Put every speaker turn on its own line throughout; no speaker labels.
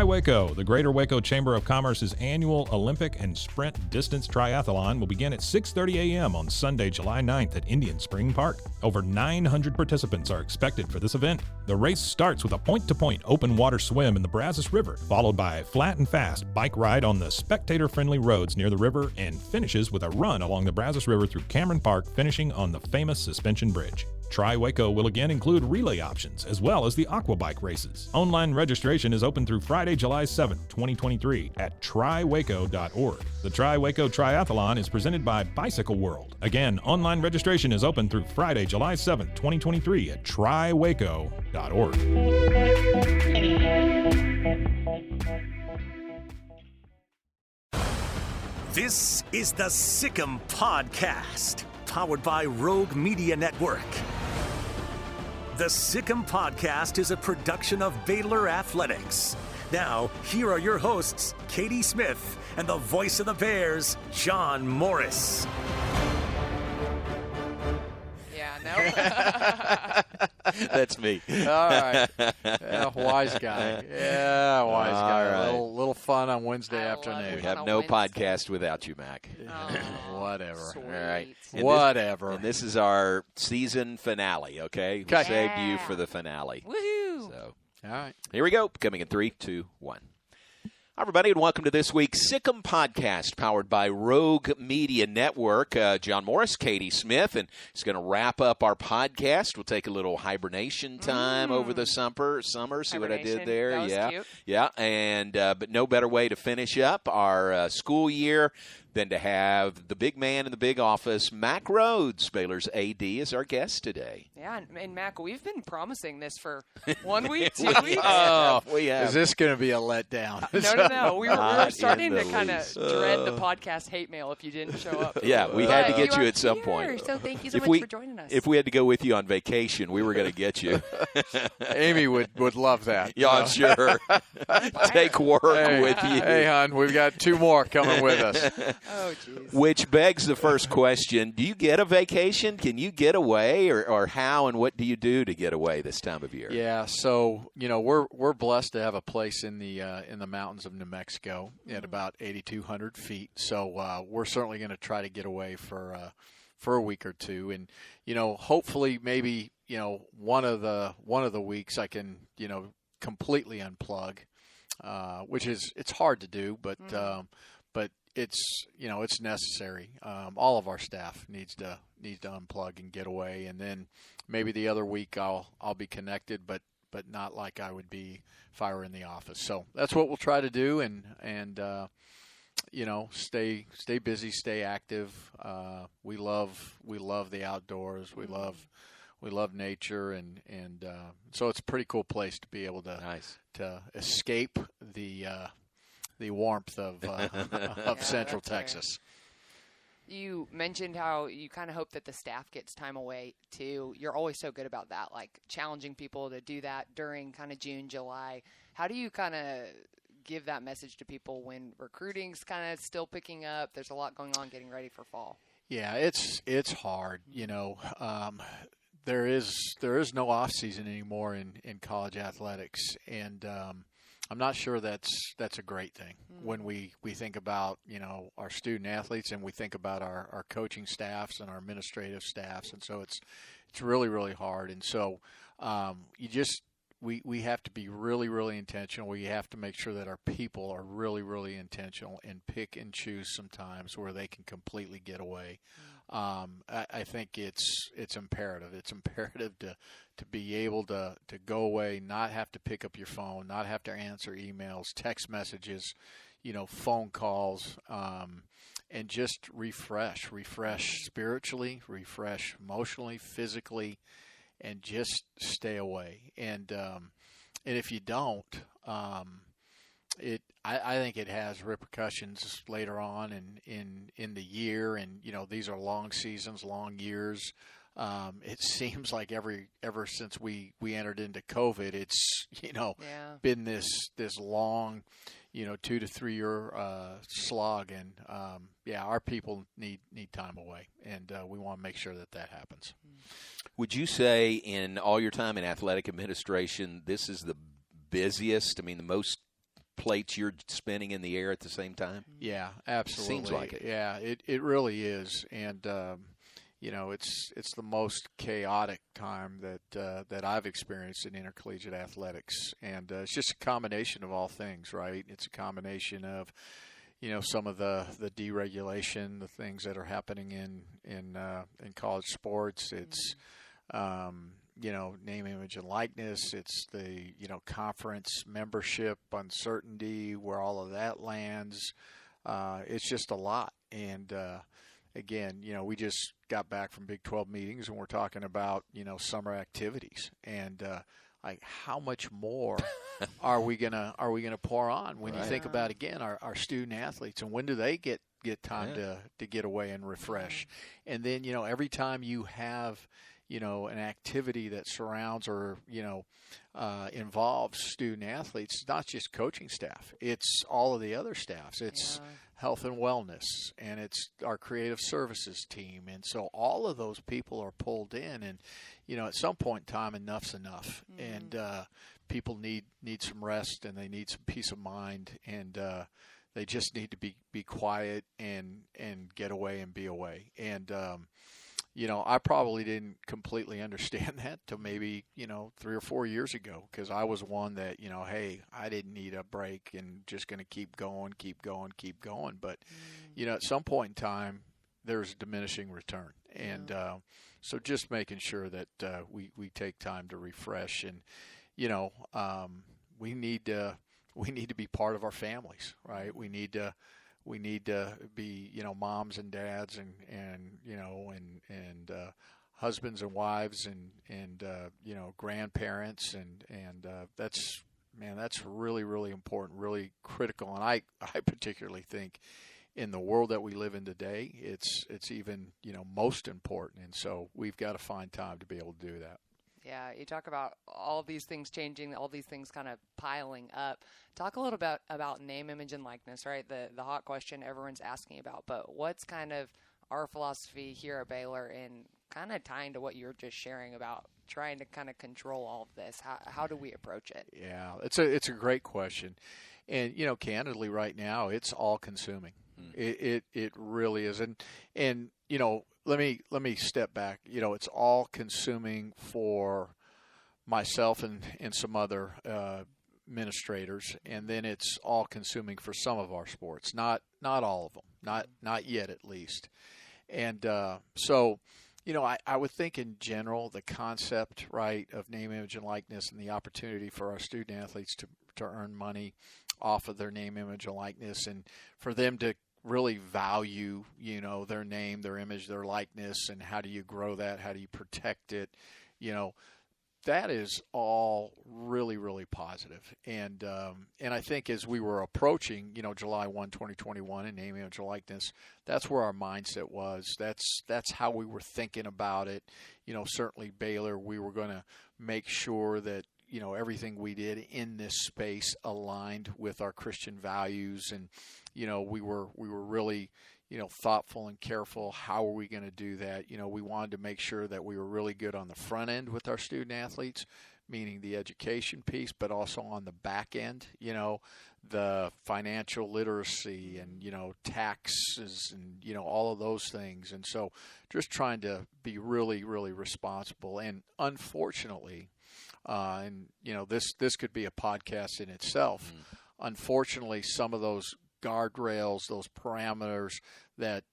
Waco, the Greater Waco Chamber of Commerce's annual Olympic and Sprint Distance Triathlon will begin at 6:30 a.m. on Sunday, July 9th at Indian Spring Park. Over 900 participants are expected for this event. The race starts with a point-to-point open water swim in the Brazos River, followed by a flat and fast bike ride on the spectator-friendly roads near the river, and finishes with a run along the Brazos River through Cameron Park, finishing on the famous Suspension Bridge. Waco will again include relay options, as well as the aqua bike races. Online registration is open through Friday, July 7th, 2023 at trywaco.org. The Waco Triathlon is presented by Bicycle World. Again, online registration is open through Friday, July 7th, 2023 at trywaco.org.
This is the Sick'em Podcast, powered by Rogue Media Network. The Sick'em Podcast is a production of Baylor Athletics. Now, here are your hosts, Katie Smith and the voice of the Bears, John Morris.
Yeah, no.
That's me.
All right. Yeah, wise guy. Yeah, wise guy.
All right.
A little fun on Wednesday
We
afternoon.
have no podcast without you, Mac.
Whatever.
All right.
Whatever.
And this is our season finale, okay? We saved you for the finale.
Woohoo!
So,
all right.
Here we go. Coming in 3, 2, 1. Hi, everybody, and welcome to this week's Sick'em Podcast, powered by Rogue Media Network. John Morris, Katie Smith, and it's going to wrap up our podcast. We'll take a little hibernation time over the summer. See what I did there?
That was cute.
Yeah, and but no better way to finish up our school year than to have the big man in the big office, Mack Rhodes, Baylor's AD, is our guest today.
Yeah, and Mac, we've been promising this for 1 week, 2 weeks.
Oh,
we have.
is this going to be a letdown?
No. We were starting to kind of
least.
dread the podcast hate mail if you didn't show up.
Yeah, we had to get you
are
at some
here,
point.
So thank you so much for joining us.
If we had to go with you on vacation, we were going to get you.
Amy would love that.
Yeah, I'm sure. Take work with you.
Hey, hon, we've got 2 more coming with us.
Oh, jeez.
Which begs the first question, do you get a vacation? Can you get away, or how and what do you do to get away this time of year?
Yeah, so, we're blessed to have a place in the mountains of New Mexico at about 8,200 feet. So we're certainly going to try to get away for a week or two, and hopefully maybe one of the weeks I can completely unplug, which it's hard to do, but it's it's necessary. All of our staff needs to unplug and get away, and then maybe the other week I'll be connected, but not like I would be if I were in the office. So that's what we'll try to do, and stay busy, stay active. We love the outdoors. We love nature, and so it's a pretty cool place to be able to escape the warmth of Central Texas.
You mentioned how you kind of hope that the staff gets time away, too. You're always so good about that, like challenging people to do that during kind of June, July. How do you kind of give that message to people when recruiting's kind of still picking up? There's a lot going on getting ready for fall.
Yeah, it's hard. There is no off season anymore in college athletics, and I'm not sure that's a great thing when we think about our student athletes, and we think about our coaching staffs and our administrative staffs, and so it's really, really hard. And so we have to be really, really intentional. We have to make sure that our people are really, really intentional and pick and choose sometimes where they can completely get away. I think it's imperative. It's imperative to be able to go away, not have to pick up your phone, not have to answer emails, text messages, phone calls, and just refresh spiritually, refresh emotionally, physically, and just stay away. And if you don't, I think it has repercussions later on in the year, and these are long seasons, long years. It seems like ever since we entered into COVID, it's been this long 2 to 3 year slog, and our people need time away, and we want to make sure that happens.
Would you say in all your time in athletic administration, this is the busiest? I mean, the most plates you're spinning in the air at the same time?
Yeah, absolutely.
Seems like it.
Yeah, it really is. And, it's the most chaotic time that I've experienced in intercollegiate athletics. And it's just a combination of all things, right? It's a combination of, some of the deregulation, the things that are happening in college sports. It's, name, image, and likeness. It's the, conference membership uncertainty, where all of that lands. It's just a lot. And, again, we just got back from Big 12 meetings, and we're talking about, summer activities. And, how much more are we gonna pour on when you think about, again, our student athletes, and when do they get time to get away and refresh? And then every time you have an activity that surrounds or involves student athletes, it's not just coaching staff, it's all of the other staffs. It's health and wellness, and it's our creative services team, and so all of those people are pulled in, and at some point in time, enough's enough. And people need some rest, and they need some peace of mind, and they just need to be quiet and get away and be away. And I probably didn't completely understand that till maybe 3 or 4 years ago, because I was one that hey, I didn't need a break and just going to keep going. But at some point in time, there's a diminishing return, and so just making sure that we take time to refresh, and we need to be part of our families, right? We need to be moms and dads and husbands and wives and grandparents, and that's really, really important, really critical. And I particularly think in the world that we live in today, it's even most important. And so we've got to find time to be able to do that.
Yeah, you talk about all these things changing, all these things kind of piling up. Talk a little bit about name, image, and likeness, right? The hot question everyone's asking about. But what's kind of our philosophy here at Baylor, and kind of tying to what you were just sharing about trying to kind of control all of this? How do we approach it?
Yeah, it's a great question. And, candidly right now, it's all consuming. It really is. And let me step back. It's all consuming for myself and some other administrators, and then it's all consuming for some of our sports. Not all of them. Not yet, at least. And so I would think in general the concept, right, of name, image, and likeness, and the opportunity for our student athletes to earn money off of their name, image, and likeness, and for them to really value, their name, their image, their likeness, and how do you grow that? How do you protect it? That is all really, really positive. And I think as we were approaching, July 1, 2021, and name, image, and likeness, that's where our mindset was. That's how we were thinking about it. Certainly Baylor, we were going to make sure that, everything we did in this space aligned with our Christian values, and we were really thoughtful and careful. How are we going to do that? We wanted to make sure that we were really good on the front end with our student athletes, meaning the education piece, but also on the back end, the financial literacy and taxes and all of those things. And so just trying to be really, really responsible. And unfortunately, this could be a podcast in itself. Unfortunately, some of those guardrails, those parameters that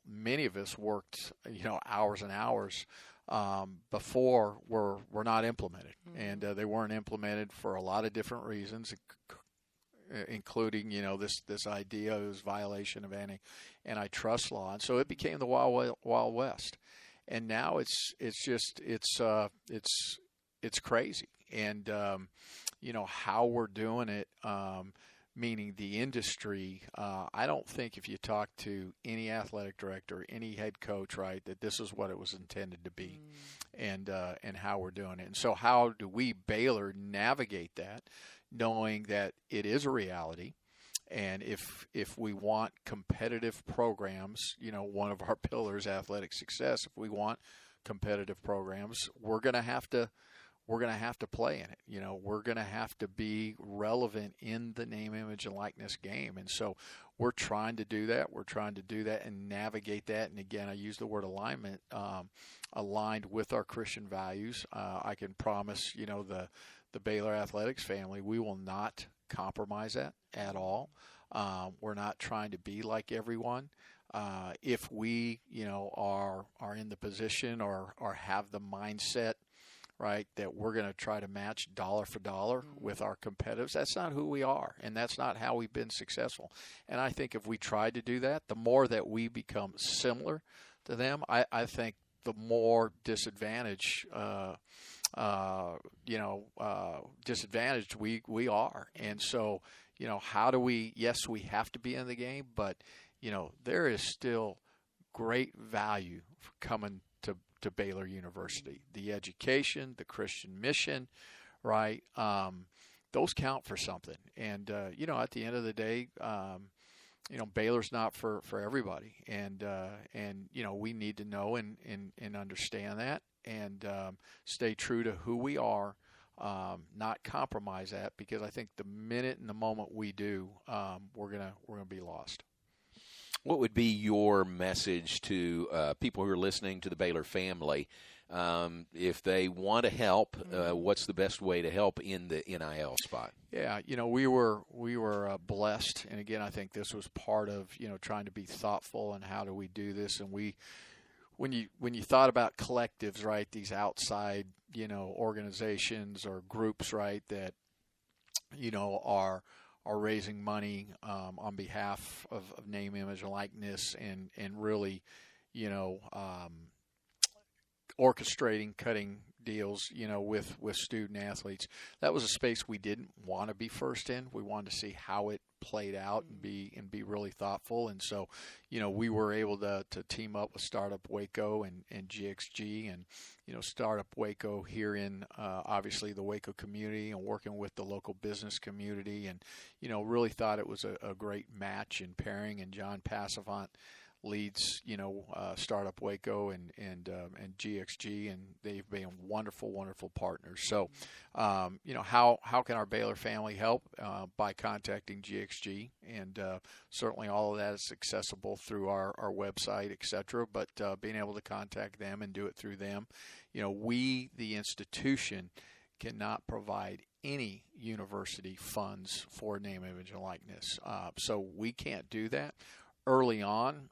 many of us worked hours and hours before were not implemented, and they weren't implemented for a lot of different reasons, including this idea of violation of antitrust law, and so it became the Wild West, and now it's crazy, and how we're doing it. Meaning the industry, I don't think if you talk to any athletic director, any head coach, right, that this is what it was intended to be, and how we're doing it. And so how do we, Baylor, navigate that, knowing that it is a reality, and if we want competitive programs, one of our pillars, athletic success, if we want competitive programs, we're going to have to play in it. You know, we're going to have to be relevant in the name, image, and likeness game. And so we're trying to do that. We're trying to do that and navigate that. And again, I use the word alignment, aligned with our Christian values. I can promise, you know, the Baylor Athletics family, we will not compromise that at all. We're not trying to be like everyone. If we, you know, are in the position or have the mindset, right, that we're going to try to match dollar for dollar with our competitors, that's not who we are, and that's not how we've been successful. And I think if we tried to do that, the more that we become similar to them, I think the more disadvantaged disadvantaged we are. And so, you know, how do we, yes, we have to be in the game, but, you know, there is still great value for coming to Baylor University. The education, the Christian mission, right? Those count for something. And, you know, at the end of the day, you know, Baylor's not for everybody. And, you know, we need to know and understand that and stay true to who we are, not compromise that, because I think the minute and the moment we do, we're gonna be lost.
What would be your message to people who are listening, to the Baylor family, if they want to help? What's the best way to help in the NIL spot?
Yeah, you know, we were blessed, and again, I think this was part of, you know, trying to be thoughtful and how do we do this. And when you thought about collectives, right, these outside, you know, organizations or groups, right, that, you know, are raising money on behalf of name, image, and likeness, and really, you know, orchestrating, cutting deals, you know, with student athletes. That was a space we didn't want to be first in. We wanted to see how it played out and be really thoughtful. And so, you know, we were able to team up with Startup Waco and GXG, and, you know, Startup Waco here in obviously the Waco community, and working with the local business community, and, you know, really thought it was a great match and pairing. And John Passavant leads, you know, Startup Waco and GXG, and they've been wonderful partners. So, you know, how can our Baylor family help? By contacting GXG, and certainly all of that is accessible through our website, etc. But being able to contact them and do it through them, you know, we, the institution, cannot provide any university funds for name, image, and likeness. So we can't do that early on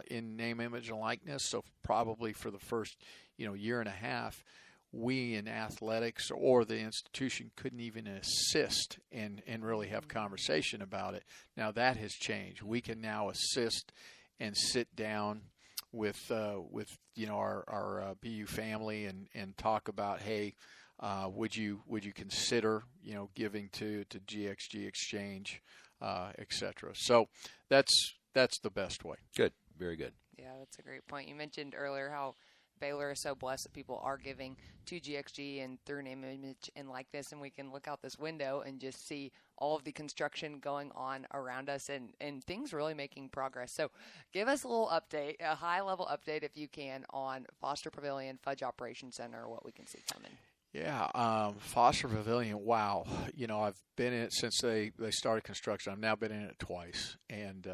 in name, image, and likeness. So probably for the first, you know, year and a half, we in athletics or the institution couldn't even assist and really have conversation about it. Now that has changed. We can now assist and sit down with you know, our BU family and talk about, hey, would you consider, you know, giving to GXG Exchange, etc. So that's the best way.
Good. Very good.
Yeah, that's a great point. You mentioned earlier how Baylor is so blessed that people are giving to GXG and through name, image, and likeness, and we can look out this window and just see all of the construction going on around us and things really making progress. So give us a little update, a high-level update if you can, on Foster Pavilion, Fudge Operations Center, what we can see coming.
Yeah, Foster Pavilion, wow. You know, I've been in it since they started construction. I've now been in it twice, and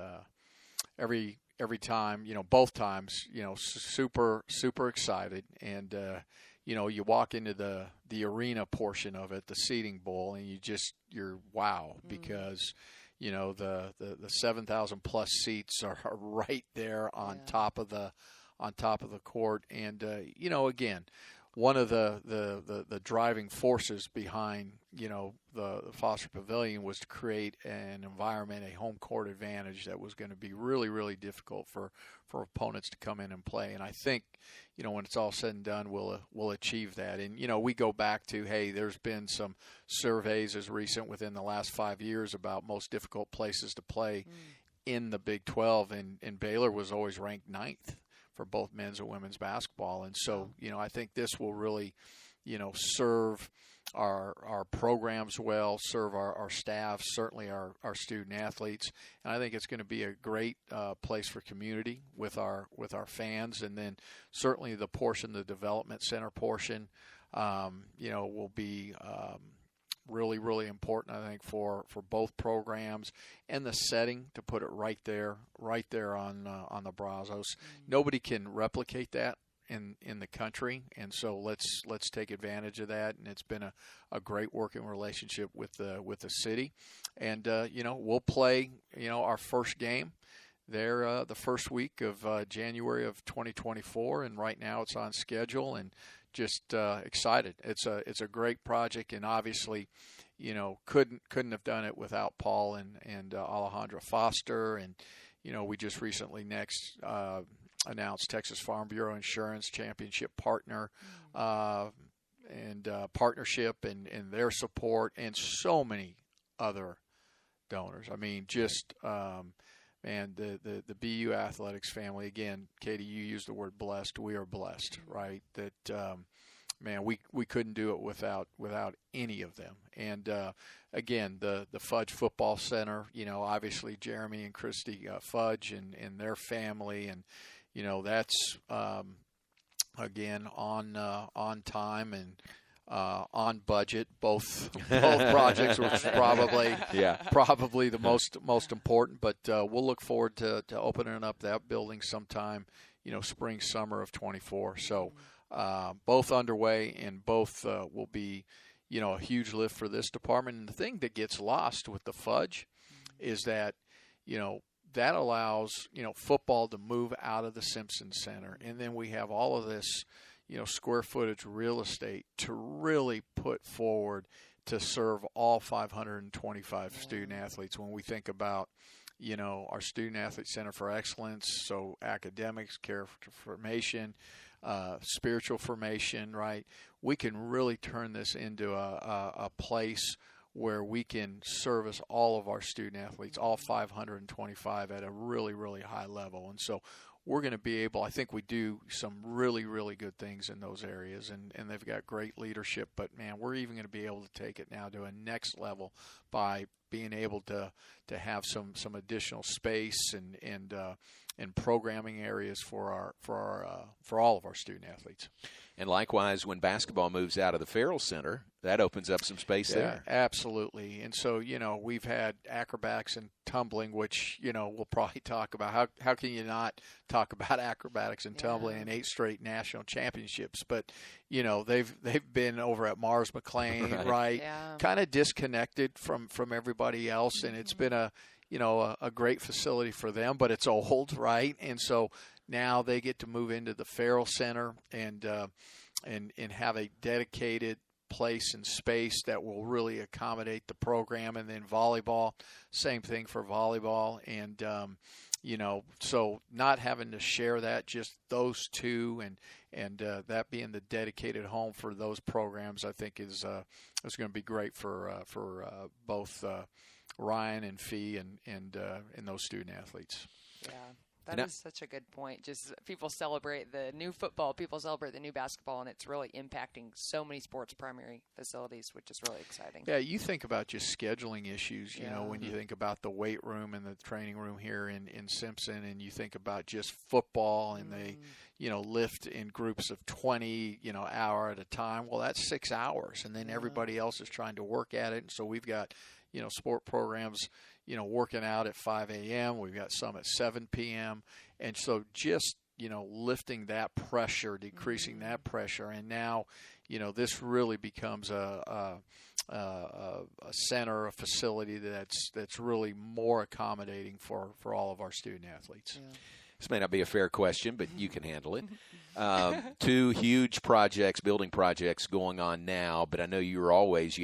every time, you know, both times, you know, super excited. And you know, you walk into the arena portion of it, the seating bowl, and you're wow, because, you know, the 7,000 plus seats are right there on top of the court. And you know, again, one of the driving forces behind, you know, the Foster Pavilion was to create an environment, a home court advantage that was going to be really, really difficult for opponents to come in and play. And I think, you know, when it's all said and done, we'll achieve that. And, you know, we go back to, hey, there's been some surveys as recent within the last 5 years about most difficult places to play in the Big 12, and Baylor was always ranked 9th for both men's and women's basketball. And so, you know, I think this will really, you know, serve our programs well, serve our staff, certainly our student athletes, and I think it's going to be a great place for community with our fans, and then certainly the development center portion, will be really, really important, I think, for both programs, and the setting to put it right there on the Brazos. Nobody can replicate that in the country, and so let's take advantage of that. And it's been a great working relationship with the city, and we'll play our first game there the first week of January of 2024, and right now it's on schedule, and just excited. It's a great project, and obviously couldn't have done it without Paul and Alejandra Foster, and we just recently announced Texas Farm Bureau Insurance Championship partner and partnership and their support, and so many other donors. I mean, just the BU Athletics family, again, Katie, you used the word blessed. We are blessed, right? That we couldn't do it without any of them. And again, the Fudge Football Center, obviously Jeremy and Christy Fudge and their family, and that's again on time and on budget. Both projects, which is probably the most important. But we'll look forward to opening up that building sometime, spring summer of 24. So both underway, and both will be a huge lift for this department. And the thing that gets lost with the Fudge is that that allows football to move out of the Simpson Center, and then we have all of this square footage real estate to really put forward to serve all 525 student athletes. When we think about our Student Athlete Center for Excellence, so academics, character formation, spiritual formation, right? We can really turn this into a place where we can service all of our student athletes, all 525, at a really, really high level. And so we're going to be able, I think we do some really, really good things in those areas, and they've got great leadership. But, man, we're even going to be able to take it now to a next level by being able to have some additional space and programming areas for all of our student athletes.
And likewise, when basketball moves out of the Farrell Center, that opens up some space there.
Absolutely. And so, we've had acrobatics and tumbling, which, we'll probably talk about. How can you not talk about acrobatics and tumbling in 8 straight national championships? But, they've been over at Mars McLean, right?
Yeah.
Kind of disconnected from everybody else, and it's been a great facility for them, but it's old, right? And so now they get to move into the Farrell Center and have a dedicated place and space that will really accommodate the program. And then volleyball, same thing for volleyball. And, so not having to share that, just those two, and that being the dedicated home for those programs, I think is going to be great for both Ryan and Fee and those student athletes.
Yeah. That is such a good point. Just people celebrate the new football, people celebrate the new basketball, and it's really impacting so many sports primary facilities, which is really exciting.
Yeah, you think about just scheduling issues, when you think about the weight room and the training room here in Simpson, and you think about just football, and they, lift in groups of 20, hour at a time. Well, that's 6 hours, and then everybody else is trying to work at it. And so we've got, sport programs, working out at 5 a.m. We've got some at 7 p.m. And so just, lifting that pressure, decreasing that pressure. And now, this really becomes a center, a facility that's really more accommodating for all of our student athletes.
Yeah.
This may not be a fair question, but you can handle it. 2 huge projects, building projects going on now, but I know you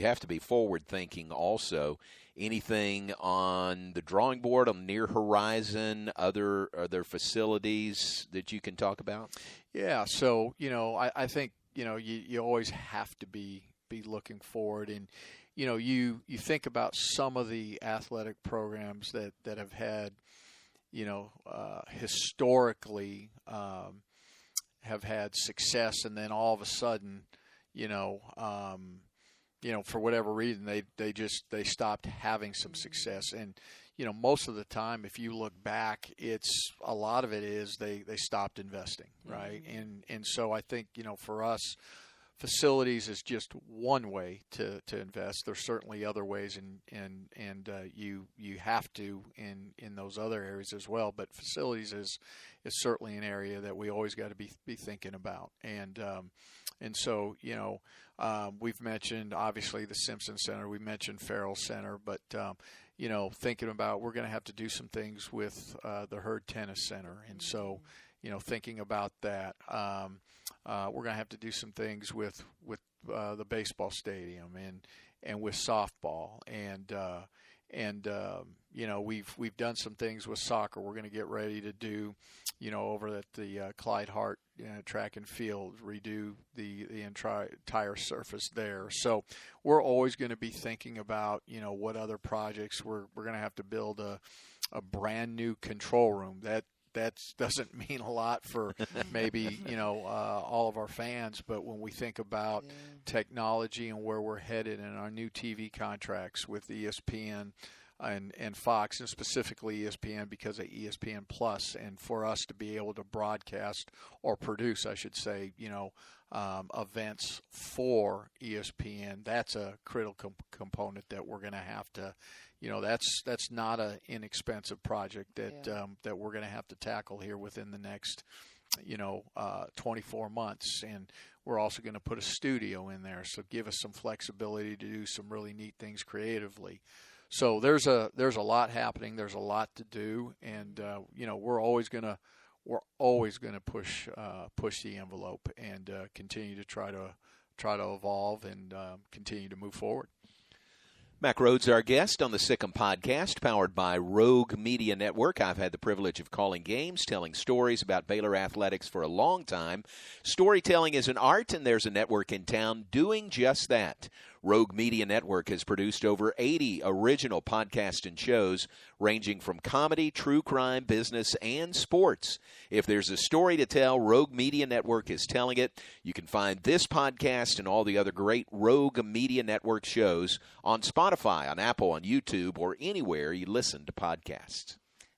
have to be forward thinking also. Anything on the drawing board, on the near horizon, other facilities that you can talk about?
Yeah, so, I think, you always have to be looking forward. And, you think about some of the athletic programs that have had, historically have had success, and then all of a sudden, for whatever reason, they stopped having some success. And, most of the time, if you look back, a lot of it is they stopped investing, right? And so I think, for us, facilities is just one way to invest. There's certainly other ways, and you have to in those other areas as well. But facilities is certainly an area that we always got to be thinking about. And so we've mentioned obviously the Simpson Center, we mentioned Farrell Center, but thinking about we're going to have to do some things with the Hurd Tennis Center, and so thinking about that. We're going to have to do some things with the baseball stadium and with softball, and we've done some things with soccer. We're going to get ready to do, over at the Clyde Hart track and field, redo the entire surface there. So we're always going to be thinking about what other projects we're going to have to build a brand new control room. That doesn't mean a lot for maybe, all of our fans. But when we think about technology and where we're headed and our new TV contracts with ESPN and Fox, and specifically ESPN because of ESPN Plus, and for us to be able to broadcast or produce, I should say, events for ESPN, that's a critical component that we're going to have to, that's not an inexpensive project that we're going to have to tackle here within the next, 24 months. And we're also going to put a studio in there, so give us some flexibility to do some really neat things creatively. So there's a lot happening. There's a lot to do, and we're always going to push the envelope and continue to try to evolve and continue to move forward.
Mack Rhoades, our guest on the Sikkim Podcast, powered by Rogue Media Network. I've had the privilege of calling games, telling stories about Baylor Athletics for a long time. Storytelling is an art, and there's a network in town doing just that. Rogue Media Network has produced over 80 original podcasts and shows ranging from comedy, true crime, business, and sports. If there's a story to tell, Rogue Media Network is telling it. You can find this podcast and all the other great Rogue Media Network shows on Spotify, on Apple, on YouTube, or anywhere you listen to podcasts.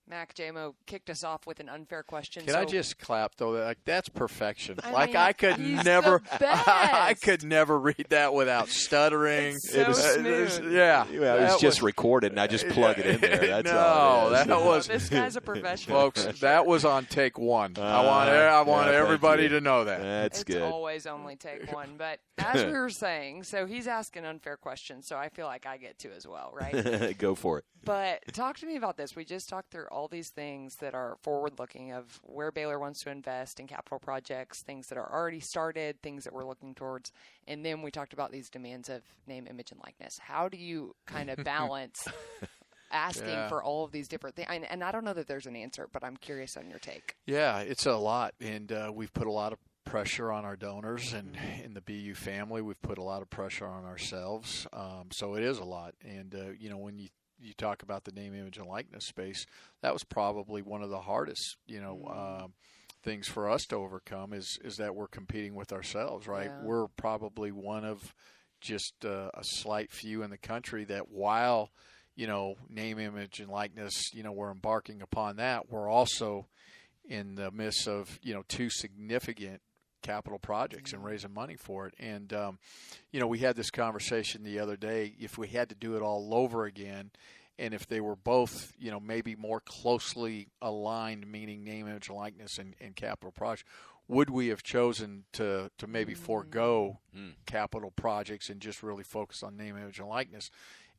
Mac, JMO kicked us off with an unfair question.
Can I just clap, though? That's perfection.
I
could
he's
never
the best.
I could never read that without stuttering.
It's so smooth.
Yeah.
Well, it was just recorded, and I just plug it in there. That's all it is.
This guy's a professional.
Folks, that was on take one. I want everybody to know that.
That's good.
It's always only take one. But as we were saying, so he's asking unfair questions, so I feel like I get to as well, right?
Go for it.
But talk to me about this. We just talked through all these things that are forward-looking of where Baylor wants to invest in capital projects, things that are already started, things that we're looking towards, and then we talked about these demands of name, image, and likeness. How do you kind of balance asking for all of these different things? And I don't know that there's an answer, but I'm curious on your take.
Yeah, it's a lot, and we've put a lot of pressure on our donors, and in the BU family, we've put a lot of pressure on ourselves. So it is a lot, and when you talk about the name, image, and likeness space, that was probably one of the hardest, things for us to overcome is that we're competing with ourselves, right? Yeah. We're probably one of just a slight few in the country that while, name, image, and likeness, we're embarking upon that, we're also in the midst of, two significant capital projects and raising money for it. And, we had this conversation the other day, if we had to do it all over again, and if they were both, maybe more closely aligned, meaning name, image, and likeness and capital projects, would we have chosen to maybe forego capital projects and just really focus on name, image, and likeness?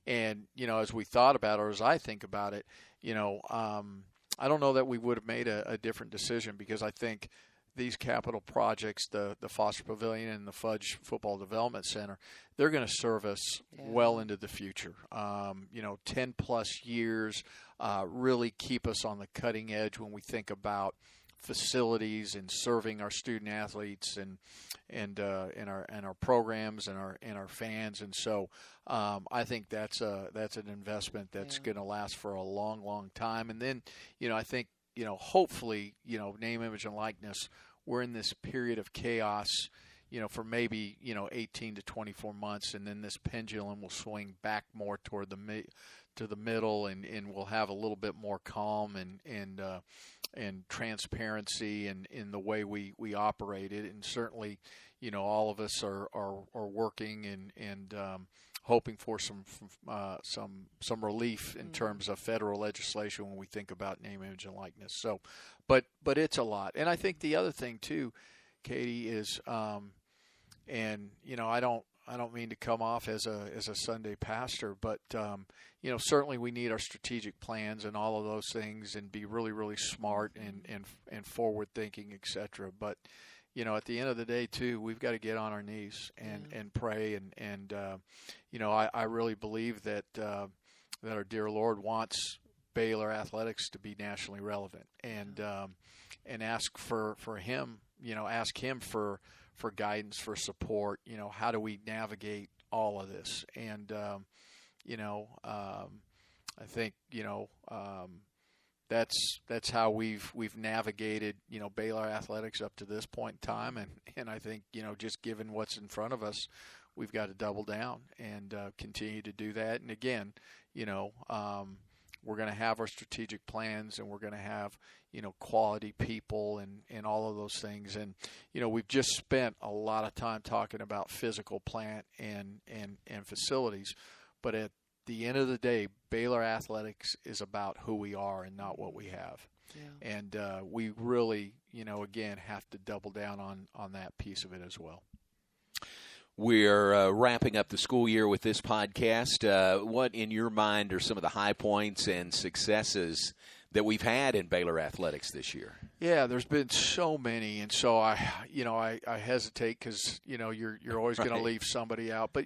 And, as we thought about it, or as I think about it, I don't know that we would have made a different decision, because I think these capital projects, the Foster Pavilion and the Fudge Football Development Center, they're going to serve us well into the future. 10-plus years, really keep us on the cutting edge when we think about facilities and serving our student athletes and our programs and our fans. And so I think that's an investment that's going to last for a long, long time. And then, I think, hopefully, name, image, and likeness, we're in this period of chaos, for maybe 18 to 24 months, and then this pendulum will swing back more toward to the middle, and we'll have a little bit more calm and transparency in the way we operate it. And certainly, all of us are working and hoping for some relief in terms of federal legislation when we think about name, image, and likeness. So, but it's a lot. And I think the other thing too, Katie, is I don't mean to come off as a Sunday pastor, but certainly we need our strategic plans and all of those things, and be really, really smart and forward thinking, etc. But at the end of the day too, we've got to get on our knees and pray and I really believe that our dear Lord wants Baylor Athletics to be nationally relevant, and ask for him, ask him for guidance, for support. How do we navigate all of this? And I think that's how we've navigated Baylor Athletics up to this point in time, and I think just given what's in front of us, we've got to double down and continue to do that. And again, we're going to have our strategic plans, and we're going to have quality people and all of those things. And we've just spent a lot of time talking about physical plant and facilities, but at the end of the day, Baylor Athletics is about who we are and not what we have. Yeah. And we really again have to double down on that piece of it as well.
We're wrapping up the school year with this podcast. What, in your mind, are some of the high points and successes that we've had in Baylor Athletics this year?
Yeah, there's been so many, and so I hesitate because you're always going to leave somebody out. But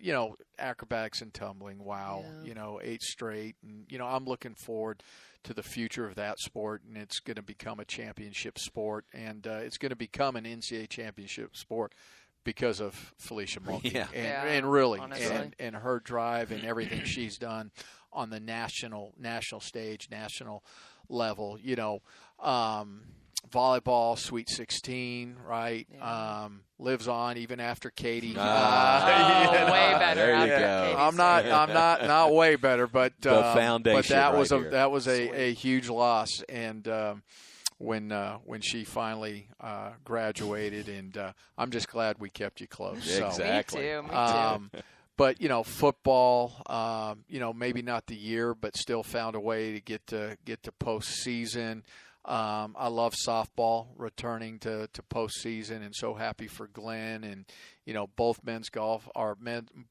acrobatics and tumbling, wow, 8 straight, and I'm looking forward to the future of that sport, and it's going to become a championship sport, and it's going to become an NCAA championship sport because of Felicia Mulkey. And really, and her drive and everything she's done on the national stage, national level. Volleyball, Sweet 16, right? Yeah. Lives on even after Katie.
Way better.
There you go.
I'm not way better, but
the foundation.
But that was a huge loss, and when she finally graduated, and I'm just glad we kept you close.
Exactly.
Me too.
But football, maybe not the year, but still found a way to get to postseason. I love softball returning to postseason, and so happy for Glenn. And both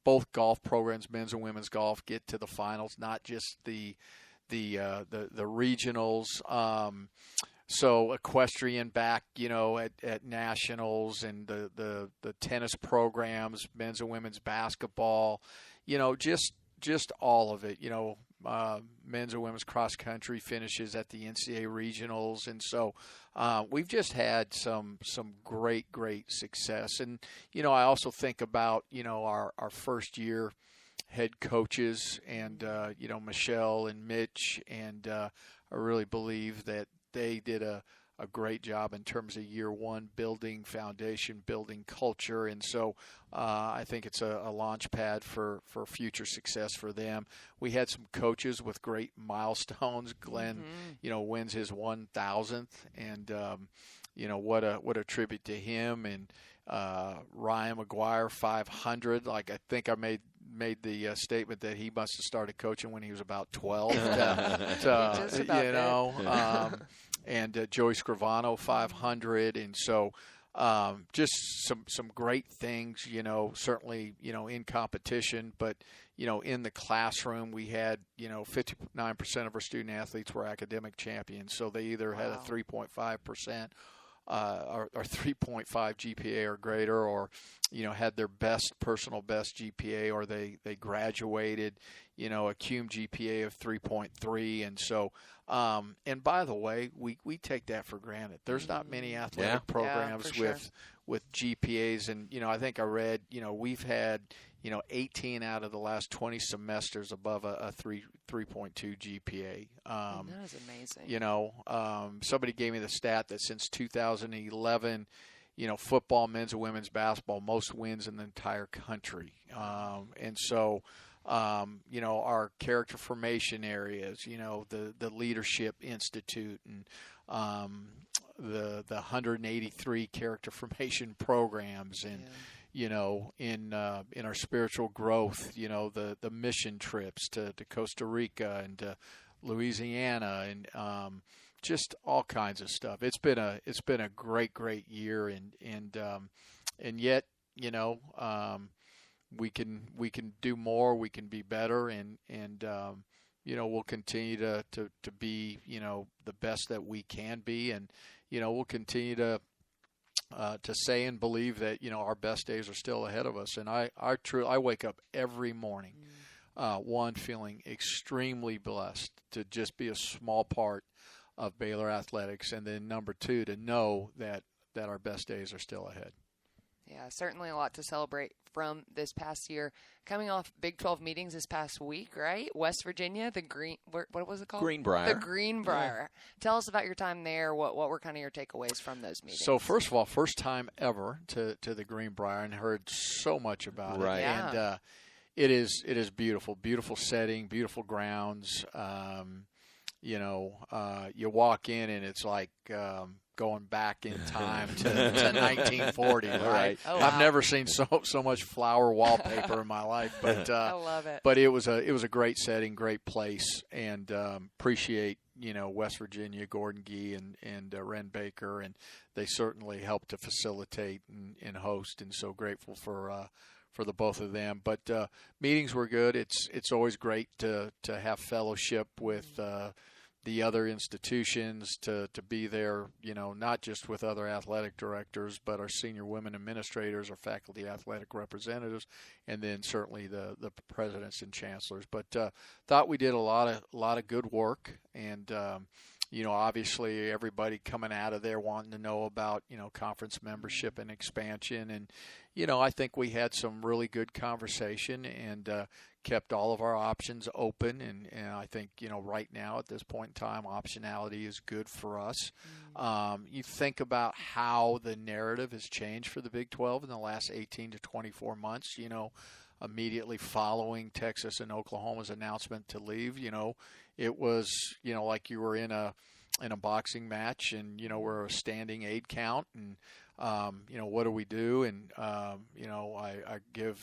both golf programs, men's and women's golf, get to the finals, not just the regionals. So equestrian back, at nationals, and the tennis programs, men's and women's basketball, just all of it. Men's and women's cross country finishes at the NCAA regionals, and so we've just had some great success. And I also think about our first year head coaches, and Michelle and Mitch, and I really believe that they did a great job in terms of year one, building foundation, building culture. And so I think it's a launch pad for future success for them. We had some coaches with great milestones. Glenn, wins his 1,000th, and what a tribute to him. And Ryan McGuire, 500. Like, I think I made the statement that he must have started coaching when he was about 12. And Joey Scrivano, 500. And so just some great things, certainly, in competition. But, in the classroom, we had, 59% of our student athletes were academic champions. So they either had a 3.5% or 3.5 GPA or greater, or had their personal best GPA, or they graduated a cum GPA of 3.3. And so and by the way, we take that for granted. There's not many athletic programs with GPAs, and I think I read we've had 18 out of the last 20 semesters above a 3.2 GPA.
That is amazing.
Somebody gave me the stat that since 2011, football, men's and women's basketball, most wins in the entire country. And so, our character formation areas, the Leadership Institute and the 183 character formation programs and, in our spiritual growth, the mission trips to Costa Rica and to Louisiana and just all kinds of stuff. It's been a great year and yet, we can do more, we can be better and we'll continue to be, the best that we can be. And, we'll continue to say and believe that, our best days are still ahead of us. And I wake up every morning, feeling extremely blessed to just be a small part of Baylor Athletics. And then number two, to know that our best days are still ahead.
Yeah, certainly a lot to celebrate from this past year. Coming off Big 12 meetings this past week, right? West Virginia, what was it called?
Greenbrier.
The Greenbrier. Yeah. Tell us about your time there. What were kind of your takeaways from those meetings?
So first of all, first time ever to the Greenbrier and heard so much about it.
Yeah.
And it is beautiful, beautiful setting, beautiful grounds. You walk in and it's like going back in time to 1940, right?
Oh, wow.
I've never seen so much flower wallpaper in my life, but
I love it.
But it was a great setting, great place, and appreciate West Virginia, Gordon Gee and Ren Baker, and they certainly helped to facilitate and host, and so grateful for the both of them. But meetings were good. It's always great to have fellowship with the other institutions, to be there, not just with other athletic directors, but our senior women administrators, our faculty athletic representatives, and then certainly the presidents and chancellors. But thought we did a lot of good work, and obviously everybody coming out of there wanting to know about conference membership and expansion, and I think we had some really good conversation and kept all of our options open, and I think right now at this point in time, optionality is good for us. You think about how the narrative has changed for the Big 12 in the last 18 to 24 months. Immediately following Texas and Oklahoma's announcement to leave, it was like you were in a boxing match, and we're a standing 8 count, and what do we do? And, I give,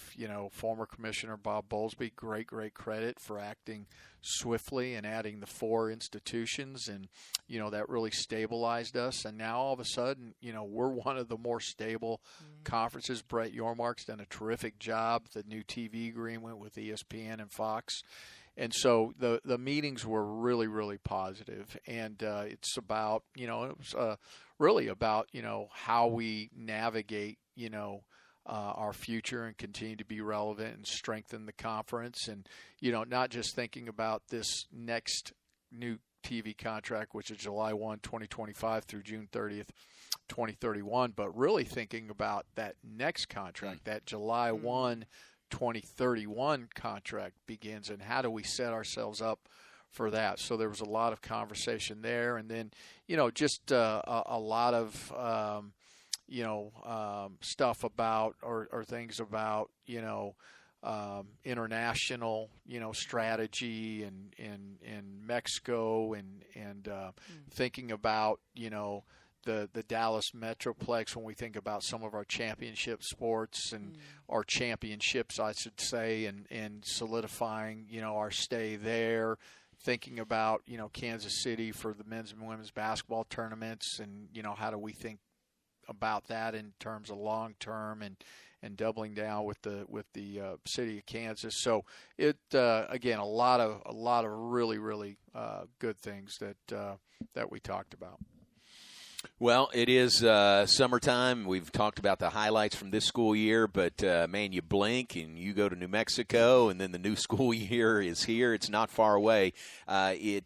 former Commissioner Bob Bowlesby great credit for acting swiftly and adding the 4 institutions. And, that really stabilized us. And now all of a sudden, we're one of the more stable conferences. Brett Yormark's done a terrific job. The new TV agreement with ESPN and Fox. And so the meetings were really, really positive. And it's about, it was really about, how we navigate, our future and continue to be relevant and strengthen the conference. And, not just thinking about this next new TV contract, which is July 1, 2025 through June 30th, 2031, but really thinking about that next contract, that July 1, 2031 contract begins, and how do we set ourselves up for that? So there was a lot of conversation there, and then just a lot of stuff about or things about international strategy and Mexico and thinking about the Dallas Metroplex when we think about some of our championship sports and our championships, I should say, and solidifying, our stay there, thinking about, Kansas City for the men's and women's basketball tournaments and, how do we think about that in terms of long term and doubling down with the city of Kansas. So it, again, a lot of really, really good things that we talked about.
Well, it is summertime. We've talked about the highlights from this school year, but, man, you blink and you go to New Mexico, and then the new school year is here. It's not far away. I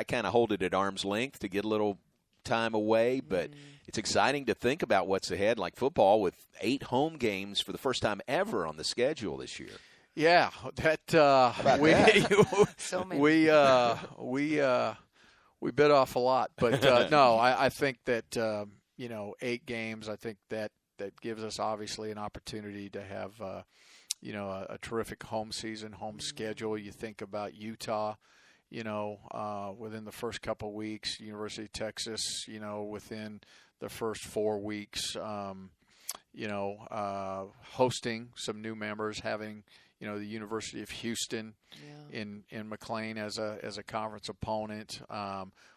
kind of hold it at arm's length to get a little time away, but it's exciting to think about what's ahead, like football with 8 home games for the first time ever on the schedule this year.
Yeah,
So many.
We bit off a lot, but no, I think that 8 games. I think that gives us obviously an opportunity to have, a terrific home season, home schedule. You think about Utah, within the first couple of weeks, University of Texas, within the first 4 weeks, hosting some new members, having, the University of Houston in McLean as a conference opponent.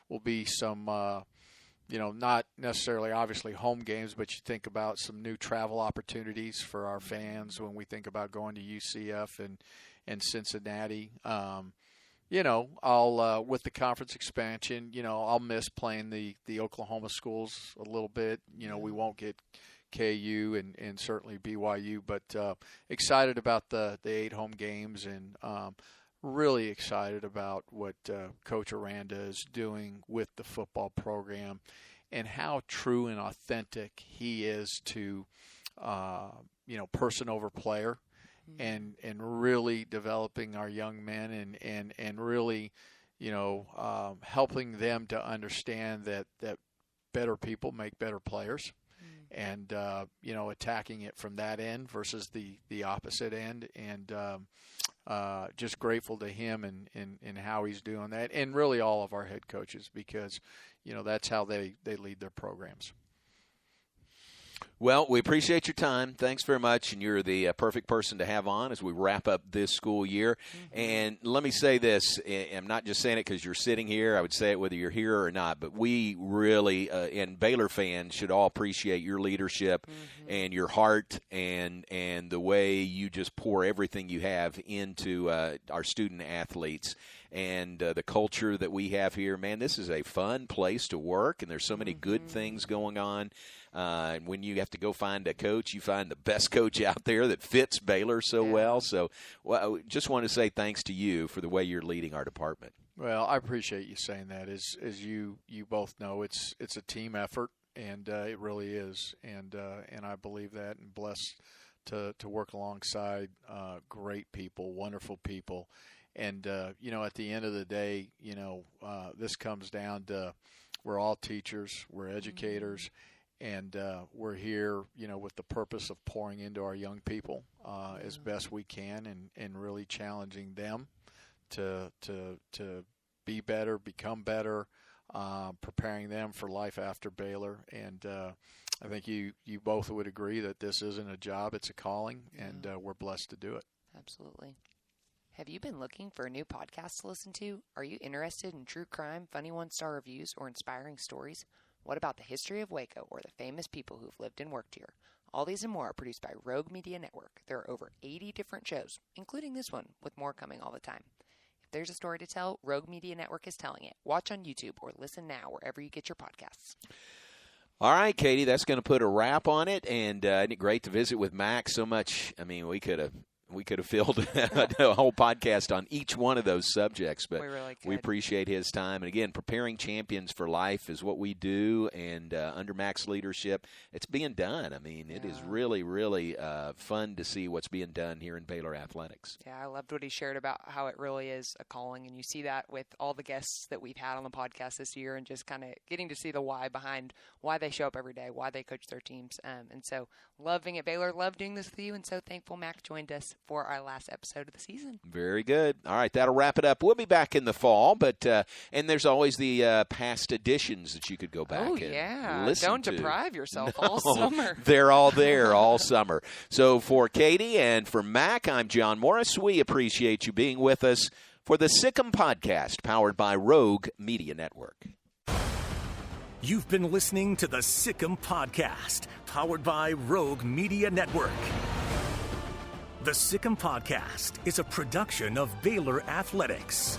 Will be some, not necessarily obviously home games, but you think about some new travel opportunities for our fans when we think about going to UCF and Cincinnati. I'll with the conference expansion, I'll miss playing the Oklahoma schools a little bit. We won't get KU and certainly BYU, but excited about the 8 home games and really excited about what Coach Aranda is doing with the football program and how true and authentic he is to, person over player. And really developing our young men and really, helping them to understand that better people make better players, and attacking it from that end versus the opposite end, and just grateful to him and how he's doing that, and really all of our head coaches, because that's how they lead their programs.
Well, we appreciate your time. Thanks very much, and you're the perfect person to have on as we wrap up this school year. And let me say this, I'm not just saying it because you're sitting here. I would say it whether you're here or not, but we really, and Baylor fans, should all appreciate your leadership and your heart and the way you just pour everything you have into our student athletes. And the culture that we have here, man, this is a fun place to work, and there's so many good things going on. And when you have to go find a coach, you find the best coach out there that fits Baylor so well. So I just want to say thanks to you for the way you're leading our department.
Well, I appreciate you saying that. As you both know, it's a team effort, and it really is. And I believe that, and blessed to work alongside great people, wonderful people. And, at the end of the day, this comes down to we're all teachers, we're educators, and we're here, with the purpose of pouring into our young people as best we can, and really challenging them to be better, become better, preparing them for life after Baylor. And I think you both would agree that this isn't a job, it's a calling, and we're blessed to do it.
Absolutely. Have you been looking for a new podcast to listen to? Are you interested in true crime, funny one-star reviews, or inspiring stories? What about the history of Waco or the famous people who've lived and worked here? All these and more are produced by Rogue Media Network. There are over 80 different shows, including this one, with more coming all the time. If there's a story to tell, Rogue Media Network is telling it. Watch on YouTube or listen now wherever you get your podcasts.
All right, Katie, that's going to put a wrap on it. And isn't it great to visit with Mack so much? I mean, we could have filled a whole podcast on each one of those subjects, but we appreciate his time. And again, preparing champions for life is what we do, and under Mack's leadership, it's being done. I mean, it is really, really fun to see what's being done here in Baylor Athletics.
Yeah, I loved what he shared about how it really is a calling, and you see that with all the guests that we've had on the podcast this year, and just kind of getting to see the why behind why they show up every day, why they coach their teams. And so loving it, Baylor. Love doing this with you, and so thankful Mack joined us for our last episode of the season.
Very good. All right, that'll wrap it up. We'll be back in the fall, but and there's always the past editions that you could go back and listen
Don't
to.
Deprive yourself all summer.
They're all there all summer. So for Katie and for Mack, I'm John Morris. We appreciate you being with us for the Sikkim Podcast, powered by Rogue Media Network.
You've been listening to the Sikkim Podcast, powered by Rogue Media Network. The Sikkim Podcast is a production of Baylor Athletics.